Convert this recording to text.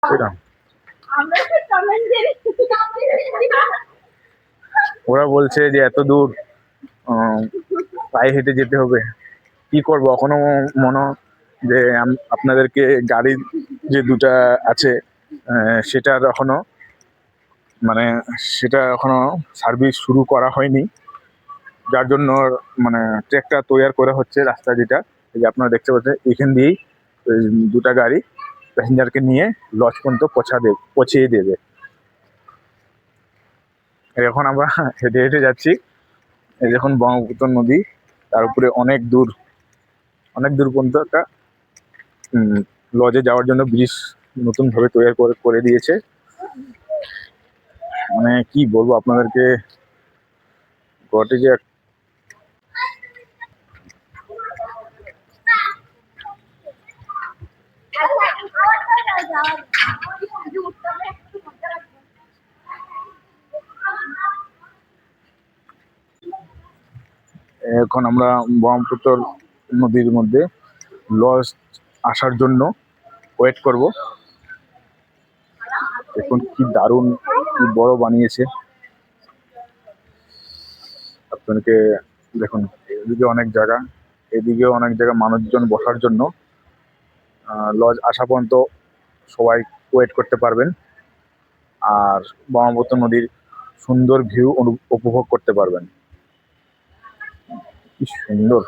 সেটা ওরা বলছে যে এত দূর পায়ে হেঁটে যেতে হবে। কি করবো, এখনো মনে যে আপনাদেরকে গাড়ির যে দুটা আছে সেটার এখনো মানে সেটা এখনো সার্ভিস শুরু করা হয়নি, যার জন্য মানে ট্র্যাকটা তৈরি করা হচ্ছে। রাস্তা যেটা এই যে আপনারা দেখতে পাচ্ছেন, এখান দিয়েই দুটা গাড়ি প্যাসেঞ্জারকে নিয়ে লজ পর্যন্ত পৌঁছিয়ে দেবে। এখন আমরা হেঁটে হেঁটে যাচ্ছি। এই দেখুন ব্রহ্মপুত্র নদী, তার উপরে অনেক দূর পর্যন্ত একটা লজে যাওয়ার জন্য ব্রিজ নতুন ভাবে তৈরি করে দিয়েছে। মানে কি বলবো আপনাদেরকে, ঘটে যে এখন আমরা ব্রহ্মপুত্র নদীর মধ্যে লজ আসার জন্য ওয়েট করব। দেখুন কি দারুণ, কি বড় বানিয়েছে। আপনাদেরকে দেখুন, এদিকে অনেক জায়গা, এদিকেও অনেক জায়গা মানুষজন বসার জন্য। লজ আসা পর্যন্ত সবাই ওয়েট করতে পারবেন আর ব্রহ্মপুত্র নদীর সুন্দর ভিউ উপভোগ করতে পারবেন। কি সুন্দর।